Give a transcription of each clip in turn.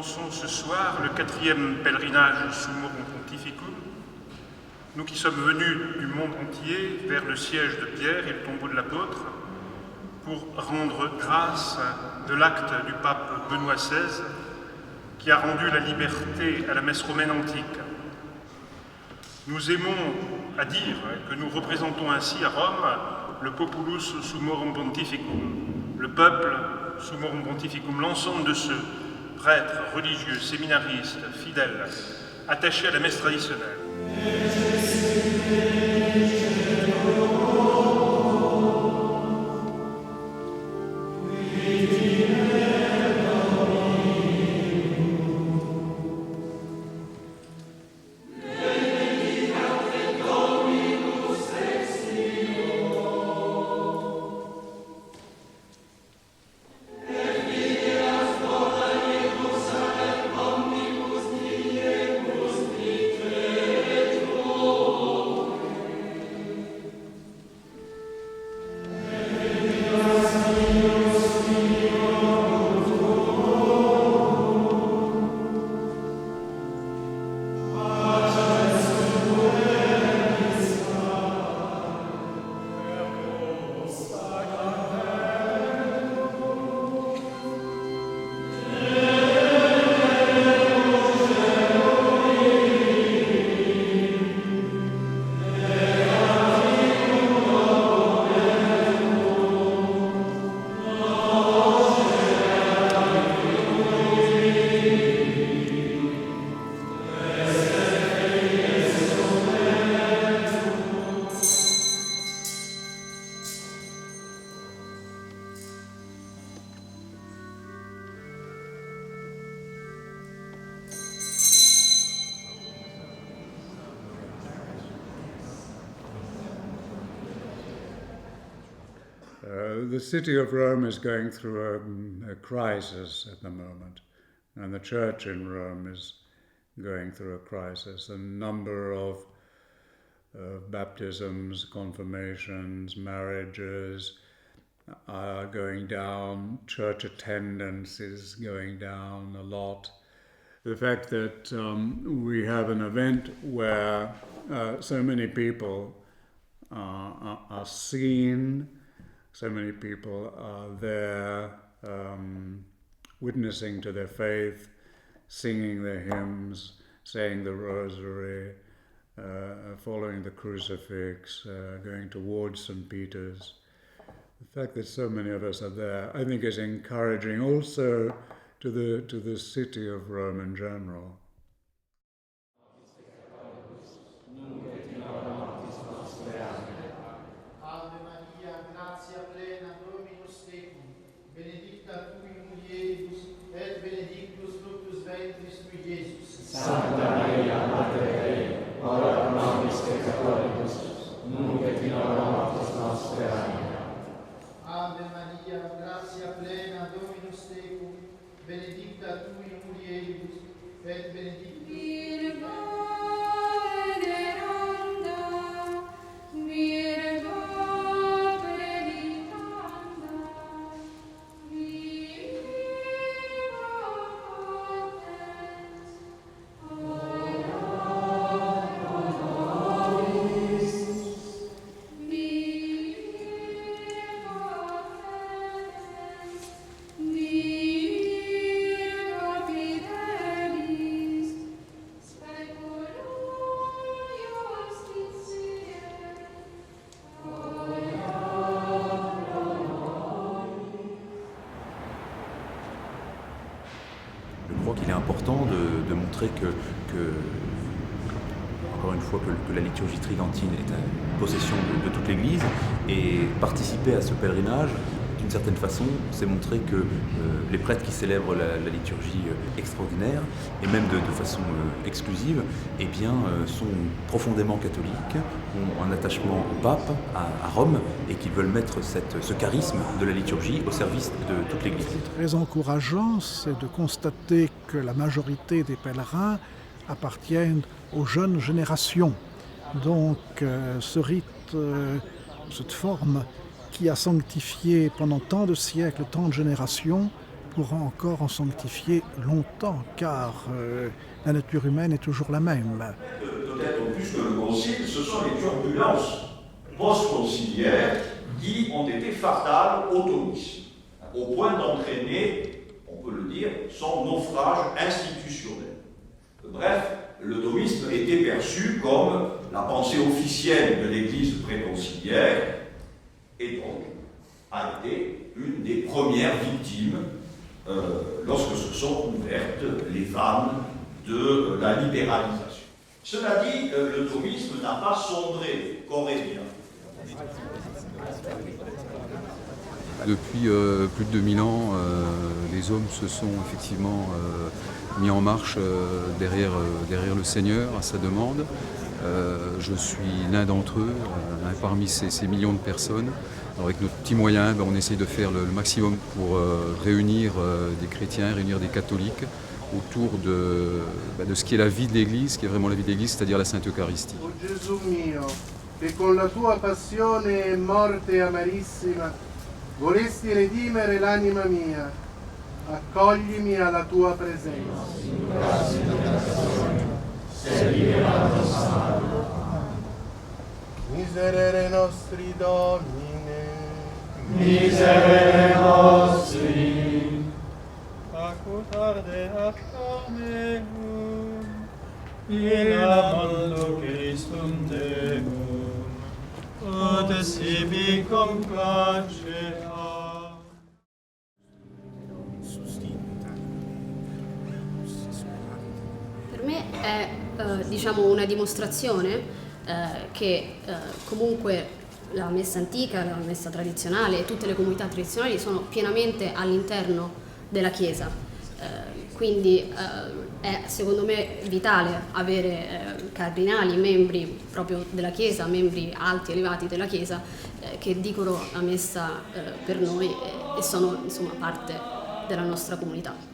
commençons ce soir le 4e pèlerinage Summorum Pontificum, nous qui sommes venus du monde entier vers le siège de Pierre et le tombeau de l'apôtre pour rendre grâce de l'acte du pape Benoît XVI qui a rendu la liberté à la messe romaine antique. Nous aimons à dire que nous représentons ainsi à Rome le Populus Summorum Pontificum, le peuple Summorum Pontificum, l'ensemble de ceux, prêtres, religieux, séminaristes, fidèles, attachés à la messe traditionnelle. The city of Rome is going through a crisis at the moment, and the church in Rome is going through a crisis. A number of baptisms, confirmations, marriages are going down. Church attendance is going down a lot. The fact that we have an event where so many people are seen, so many people are there witnessing to their faith, singing their hymns, saying the rosary, following the crucifix, going towards St. Peter's. The fact that so many of us are there, I think, is encouraging also to the city of Rome in general. Santa Maria, Mater Dei, ora pro nobis peccatoribus, nunc et in hora mortis nostre. Amen. Ave Maria, gratia plena, Dominus tecum, benedicta tu in mulieribus, et benedictus Virgo veneranda, Virgo predicanda, Virgo Il est important de montrer que encore une fois, que la liturgie tridentine est une possession de toute l'Église, et participer à ce pèlerinage, d'une certaine façon, c'est montrer que les prêtres qui célèbrent la liturgie extraordinaire, et même de façon exclusive, eh bien, sont profondément catholiques, ont un attachement au pape, à Rome, et qui veulent mettre ce charisme de la liturgie au service de toute l'Église. Ce qui est très encourageant, c'est de constater que la majorité des pèlerins appartiennent aux jeunes générations. Donc ce rite, cette forme qui a sanctifié pendant tant de siècles, tant de générations, pourra encore en sanctifier longtemps, car la nature humaine est toujours la même. Peut-être plus que le concile, ce sont les turbulences post-conciliaires qui ont été fatales au thomisme, au point d'entraîner, on peut le dire, son naufrage institutionnel. Bref, le thomisme était perçu comme la pensée officielle de l'Église préconciliaire et donc a été une des premières victimes lorsque se sont ouvertes les vannes de la libéralisation. Cela dit, le thomisme n'a pas sombré, qu'aurait bien. Depuis plus de 2000 ans, les hommes se sont effectivement mis en marche derrière le Seigneur à sa demande. Je suis l'un d'entre eux, parmi ces millions de personnes. Alors avec nos petits moyens, on essaye de faire le maximum pour réunir des chrétiens, réunir des catholiques autour de ce qui est la vie de l'Église, ce qui est vraiment la vie de l'Église, c'est-à-dire la Sainte Eucharistie. O Gesù mio, che con la tua passione e morte amarissima volesti redimere l'anima mia, accoglimi alla tua presenza. Miserere nostri Domine, Miserere nostri, acutarde acta meum, in amando Christum Deum, ut sibi complacea. Per me è una dimostrazione che comunque la messa antica, la messa tradizionale e tutte le comunità tradizionali sono pienamente all'interno della Chiesa, quindi è secondo me vitale avere cardinali, membri proprio della Chiesa, membri alti, elevati della Chiesa che dicono la messa per noi e sono insomma parte della nostra comunità.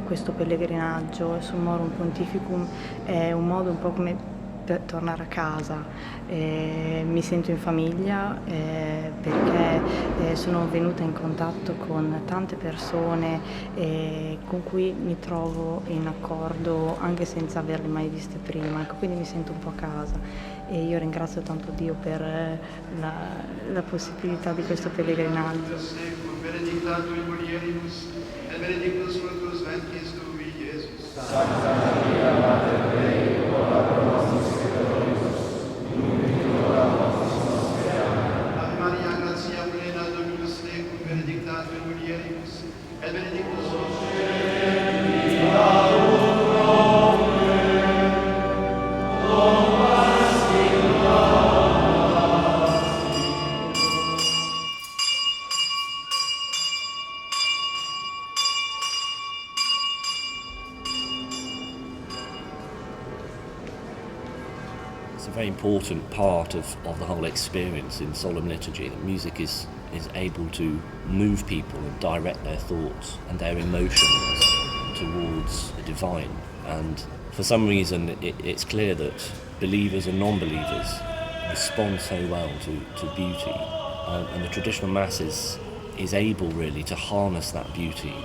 questo pellegrinaggio Summorum Pontificum è un modo un po' come per tornare a casa. Mi sento in famiglia perché sono venuta in contatto con tante persone con cui mi trovo in accordo anche senza averle mai viste prima, ecco, quindi mi sento un po' a casa e io ringrazio tanto Dio per la possibilità di questo pellegrinaggio. Benedictatur mulieribus et benedictus fructus ventris tui, Iesus. Sancta Maria, Mater Dei, ora pro nobis peccatoribus, nunc et in hora mortis nostre. Amen. Ave Maria, gratia plena, Dominus tecum, benedictatur mulieribus et benedictus fructus ventris tui, very important part of the whole experience in solemn liturgy, that music is able to move people and direct their thoughts and their emotions towards the divine. And for some reason it's clear that believers and non-believers respond so well to beauty, and the traditional mass is able really to harness that beauty.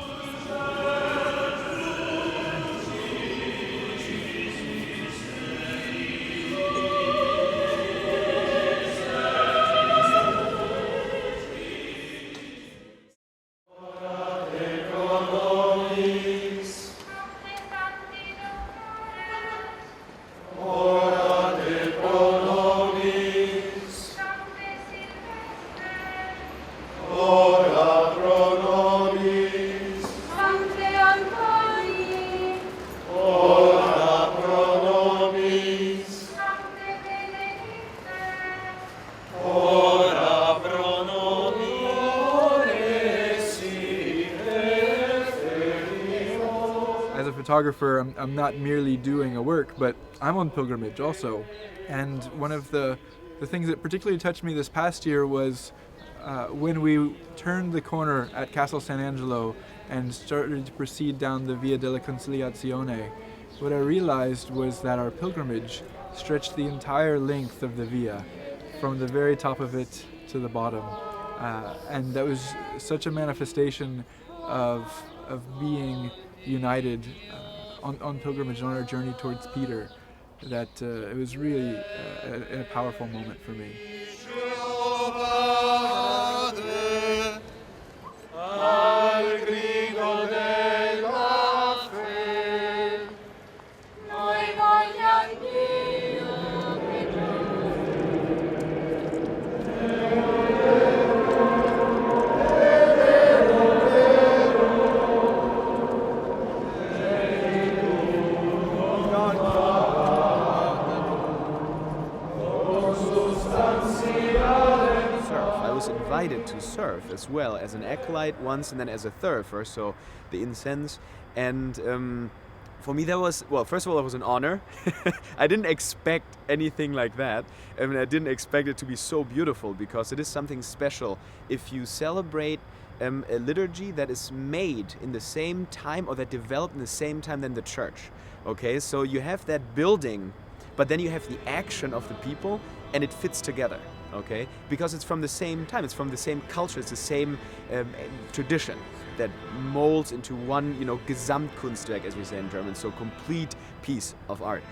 Photographer, I'm not merely doing a work, but I'm on pilgrimage also. And one of the things that particularly touched me this past year was when we turned the corner at Castle Sant'Angelo and started to proceed down the Via della Conciliazione. What I realized was that our pilgrimage stretched the entire length of the Via, from the very top of it to the bottom. And that was such a manifestation of being united on pilgrimage, on our journey towards Peter, that it was really a powerful moment for me. To serve as well as an acolyte once, and then as a third, first so the incense, and for me that was, well, first of all, it was an honor. I didn't expect anything like that. I mean, I didn't expect it to be so beautiful, because it is something special if you celebrate a liturgy that is made in the same time, or that developed in the same time than the church. Okay, so you have that building, but then you have the action of the people, and it fits together. Okay, because it's from the same time, it's from the same culture, it's the same tradition that molds into one, Gesamtkunstwerk, as we say in German, so complete piece of art.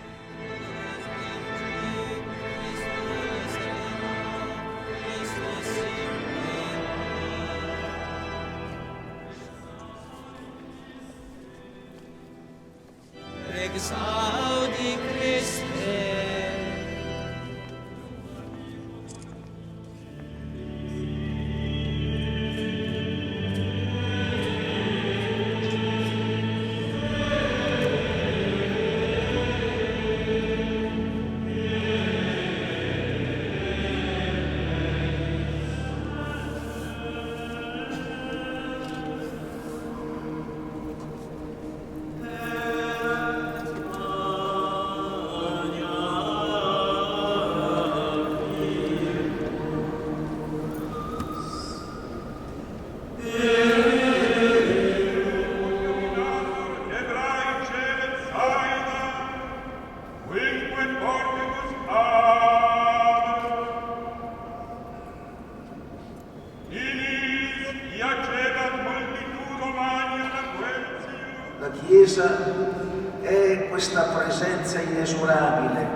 questa presenza inesorabile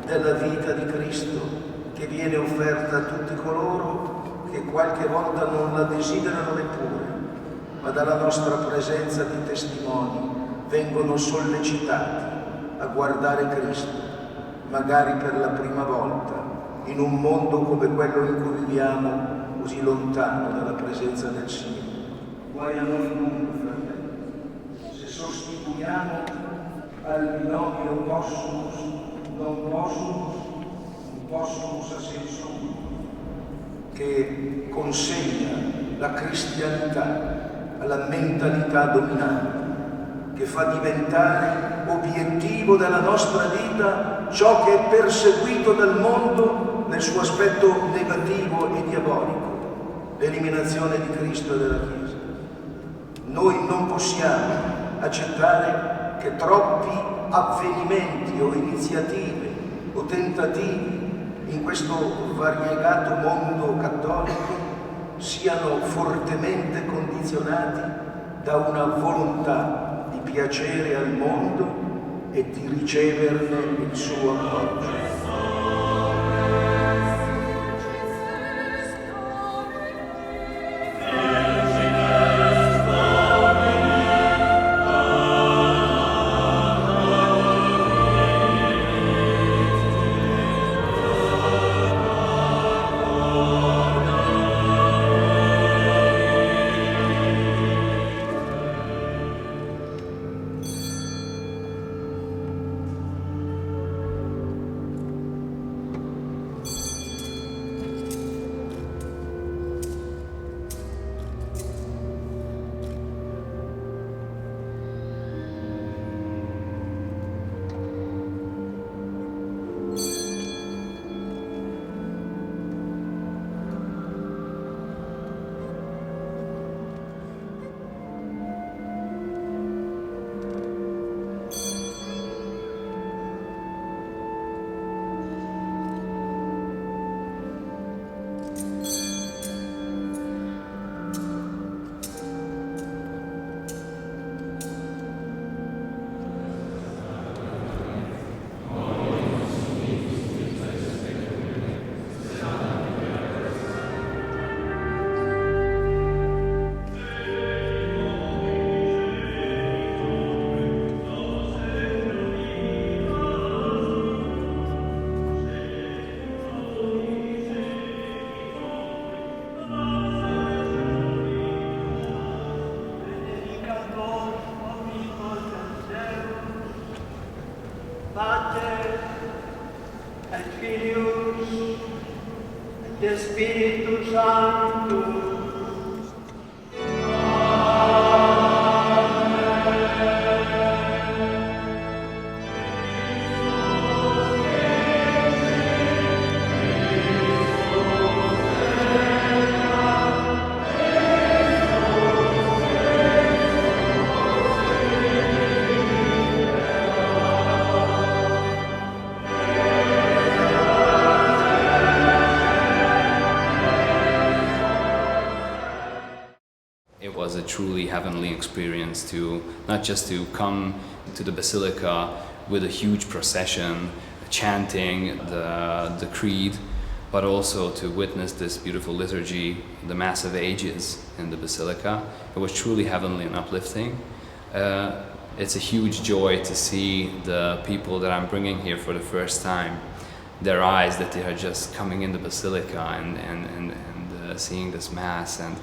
della vita di Cristo che viene offerta a tutti coloro che qualche volta non la desiderano neppure, ma dalla nostra presenza di testimoni vengono sollecitati a guardare Cristo, magari per la prima volta, in un mondo come quello in cui viviamo, così lontano dalla presenza del Signore. Guai a noi dunque, fratelli, se sostituiamo al binomio possumus, non possumus, un possumus a senso unico, che consegna la cristianità alla mentalità dominante, che fa diventare obiettivo della nostra vita ciò che è perseguito dal mondo nel suo aspetto negativo e diabolico, l'eliminazione di Cristo e della Chiesa. Noi non possiamo accettare che troppi avvenimenti o iniziative o tentativi in questo variegato mondo cattolico siano fortemente condizionati da una volontà di piacere al mondo e di riceverne il suo appoggio. Pater et Filius et Spiritus Sanctus. Truly heavenly experience to not just to come to the basilica with a huge procession chanting the creed, but also to witness this beautiful liturgy, the Mass of Ages in the basilica. It was truly heavenly and uplifting. It's a huge joy to see the people that I'm bringing here for the first time, their eyes that they are just coming in the basilica and seeing this Mass, and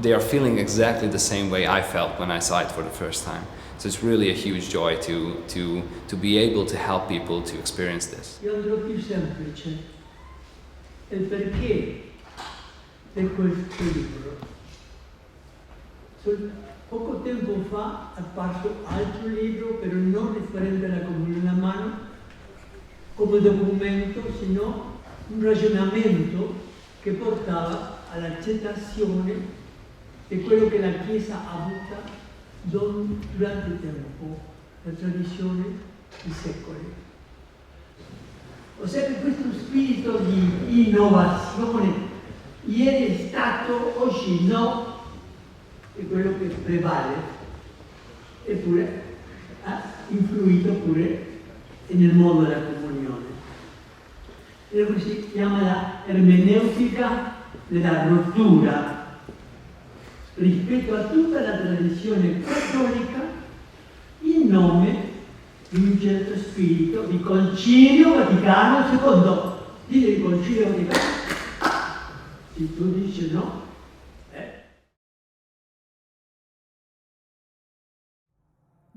they are feeling exactly the same way I felt when I saw it for the first time. So it's really a huge joy to be able to help people to experience this. Io andrò più semplice. Il perché di questo libro. Poco tempo fa è apparso altro libro, però non riferente alla comunione a mano, come documento, sino un ragionamento che portava all'accettazione di quello che la Chiesa ha avuto durante il tempo, la tradizione di secoli. Ossia che questo spirito di innovazione ieri è stato, oggi no, è quello che prevale. Eppure influito pure nel mondo della comunione. E questo si chiama la ermeneutica della rottura rispetto a tutta la tradizione cattolica in nome di un certo spirito di Concilio Vaticano II. Dire il Concilio Vaticano, se tu dici no,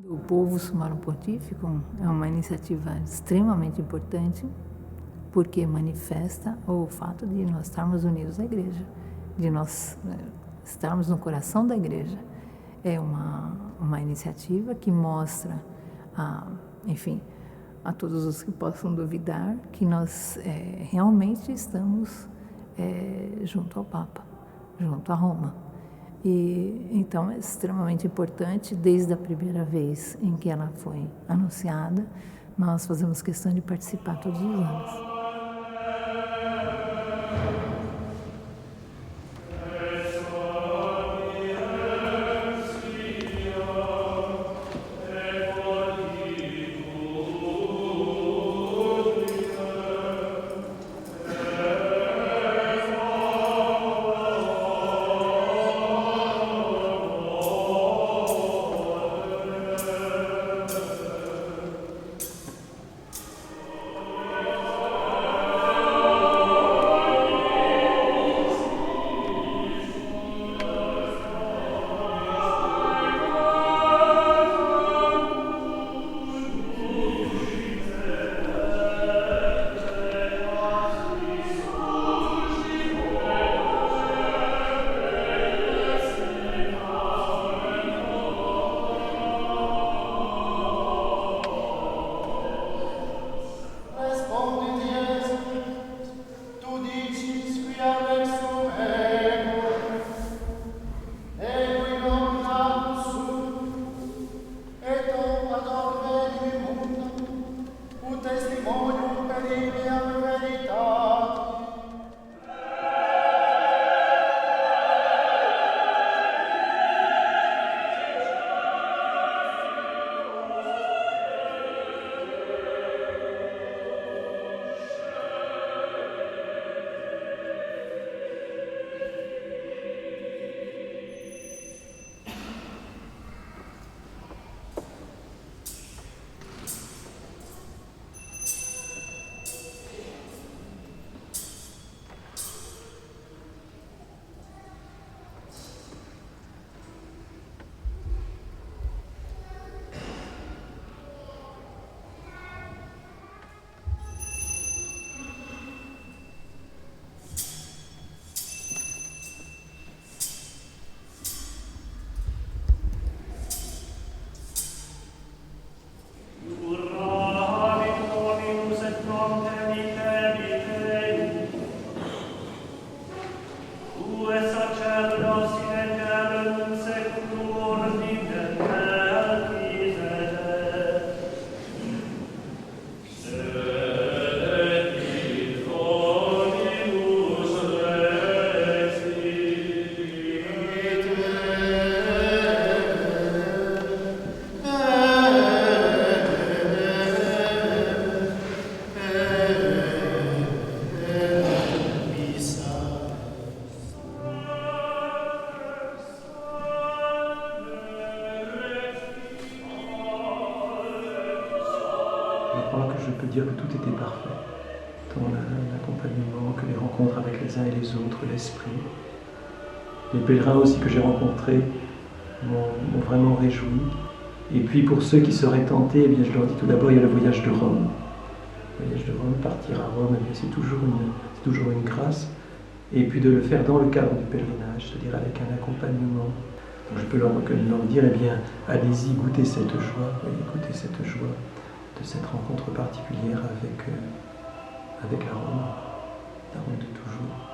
O Povo Summorum Pontificum é uma iniciativa extremamente importante porque manifesta o fato de nós estarmos unidos à Igreja, de nós estarmos no coração da Igreja. É uma iniciativa que mostra, enfim, a todos os que possam duvidar que nós realmente estamos junto ao Papa, junto a Roma. E então é extremamente importante, desde a primeira vez em que ela foi anunciada, nós fazemos questão de participar todos os anos. Dire que tout était parfait, tant l'accompagnement que les rencontres avec les uns et les autres, l'esprit. Les pèlerins aussi que j'ai rencontrés m'ont vraiment réjoui. Et puis pour ceux qui seraient tentés, eh bien, je leur dis tout d'abord, il y a le voyage de Rome. Le voyage de Rome, partir à Rome, eh bien, c'est toujours une grâce. Et puis de le faire dans le cadre du pèlerinage, c'est-à-dire avec un accompagnement. Donc je peux leur dire, eh bien, allez-y, goûtez cette joie, goûtez cette joie de cette rencontre particulière avec la Rome de toujours.